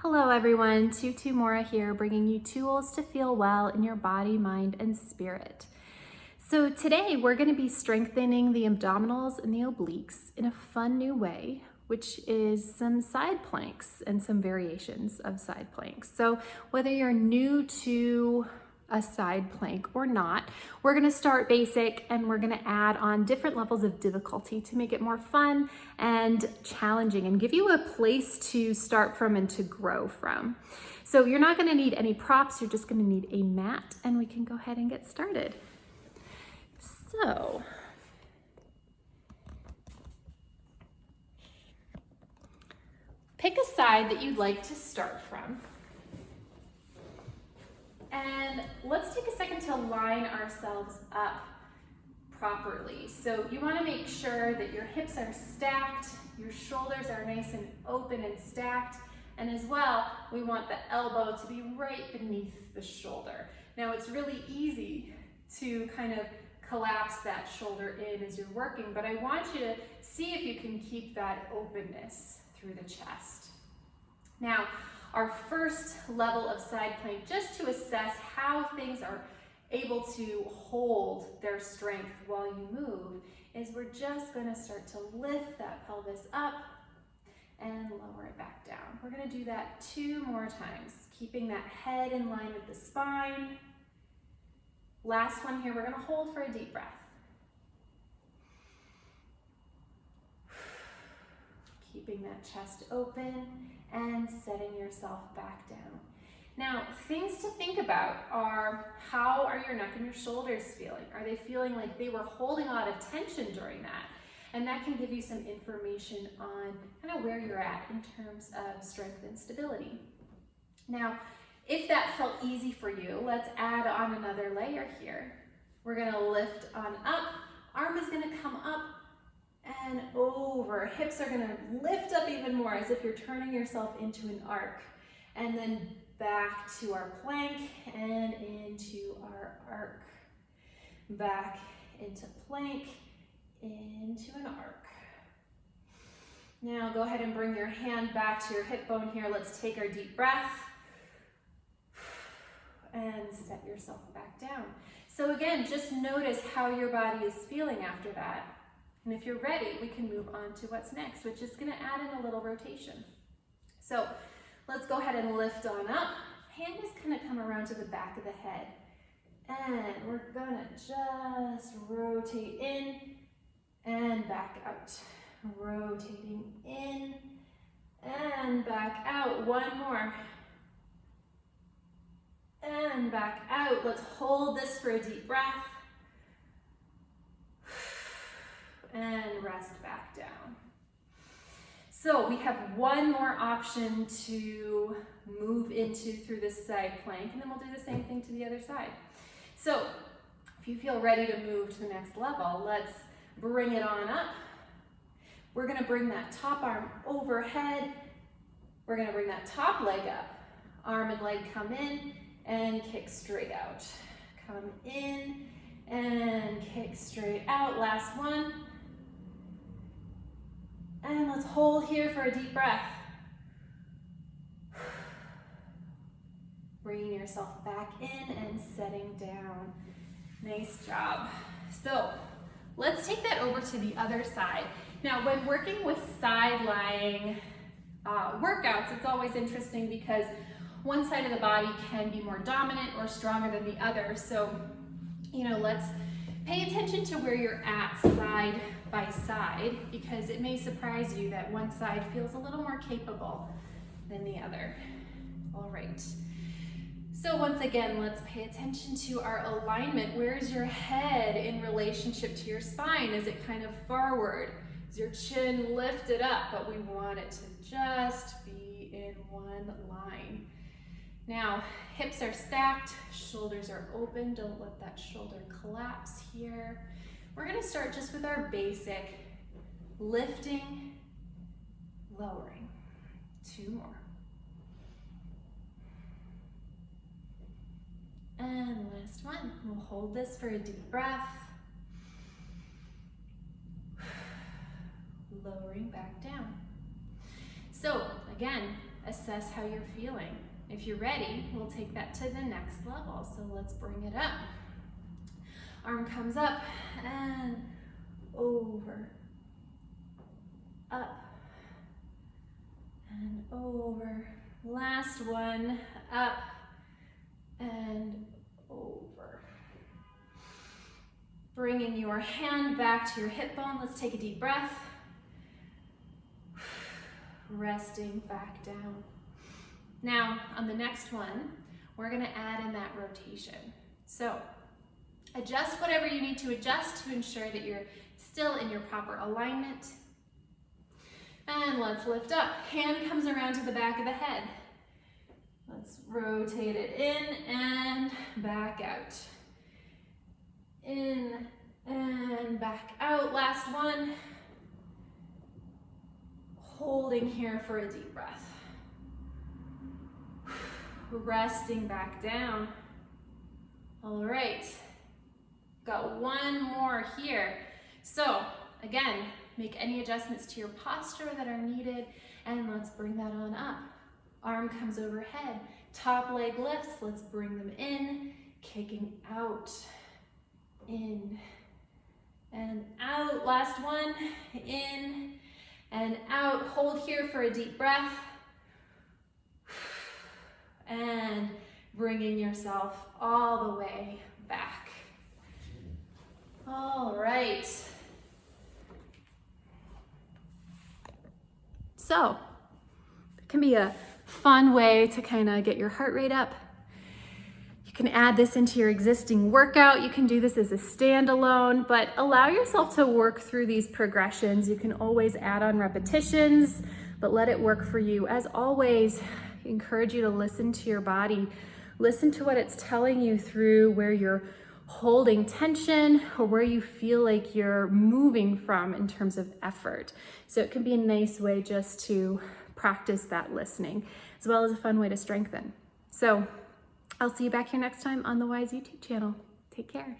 Hello everyone, Tutu Mora here, bringing you tools to feel well in your body, mind, and spirit. So today we're going to be strengthening the abdominals and the obliques in a fun new way, which is some side planks and some variations of side planks. So whether you're new to a side plank or not, we're going to start basic and we're going to add on different levels of difficulty to make it more fun and challenging and give you a place to start from and to grow from. So you're not going to need any props, you're just going to need a mat, and we can go ahead and get started. So pick a side that you'd like to start from. And let's take a second to line ourselves up properly. So you want to make sure that your hips are stacked, your shoulders are nice and open and stacked, and as well, we want the elbow to be right beneath the shoulder. Now it's really easy to kind of collapse that shoulder in as you're working, but I want you to see if you can keep that openness through the chest. Now, our first level of side plank, just to assess how things are able to hold their strength while you move, is we're just going to start to lift that pelvis up and lower it back down. We're going to do that 2 more times, keeping that head in line with the spine. Last one here, we're going to hold for a deep breath. Keeping that chest open and setting yourself back down. Now, things to think about are, how are your neck and your shoulders feeling? Are they feeling like they were holding a lot of tension during that? And that can give you some information on kind of where you're at in terms of strength and stability. Now, if that felt easy for you, let's add on another layer here. We're gonna lift on up, arm is gonna come up and over. Hips are gonna lift up even more as if you're turning yourself into an arc. And then back to our plank and into our arc. Back into plank, into an arc. Now go ahead and bring your hand back to your hip bone here. Let's take our deep breath and set yourself back down. So again, just notice how your body is feeling after that. And if you're ready, we can move on to what's next, which is going to add in a little rotation. So let's go ahead and lift on up. Hand is going to come around to the back of the head. And we're going to just rotate in and back out. Rotating in and back out. One more. And back out. Let's hold this for a deep breath. And rest back down. So we have one more option to move into through this side plank, and then we'll do the same thing to the other side. So if you feel ready to move to the next level, let's bring it on up. We're going to bring that top arm overhead. We're going to bring that top leg up. Arm and leg come in and kick straight out. Come in and kick straight out. Last one. And let's hold here for a deep breath. Bringing yourself back in and setting down. Nice job. So let's take that over to the other side. Now, when working with side lying workouts, it's always interesting because one side of the body can be more dominant or stronger than the other. So, let's pay attention to where you're at side by side, because it may surprise you that one side feels a little more capable than the other. All right. So once again, let's pay attention to our alignment. Where is your head in relationship to your spine? Is it kind of forward? Is your chin lifted up? But we want it to just be in one line. Now, hips are stacked, shoulders are open. Don't let that shoulder collapse here. We're going to start just with our basic lifting, lowering. 2 more. And last one. We'll hold this for a deep breath. Lowering back down. So again, assess how you're feeling. If you're ready, we'll take that to the next level. So let's bring it up. Arm comes up and over, up and over. Last one, up and over. Bringing your hand back to your hip bone. Let's take a deep breath. Resting back down. Now, on the next one, we're gonna add in that rotation. So, adjust whatever you need to adjust to ensure that you're still in your proper alignment. And let's lift up. Hand comes around to the back of the head. Let's rotate it in and back out. In and back out. Last one. Holding here for a deep breath. Resting back down. All right. Got one more here. So again, make any adjustments to your posture that are needed, and let's bring that on up. Arm comes overhead, top leg lifts, let's bring them in, kicking out, in, and out. Last one, in, and out. Hold here for a deep breath, and bringing yourself all the way back. All right. So, it can be a fun way to kind of get your heart rate up. You can add this into your existing workout. You can do this as a standalone, but allow yourself to work through these progressions. You can always add on repetitions, but let it work for you. As always, I encourage you to listen to your body. Listen to what it's telling you through where you're holding tension or where you feel like you're moving from in terms of effort. So it can be a nice way just to practice that listening, as well as a fun way to strengthen. So I'll see you back here next time on the Wise YouTube channel. Take care.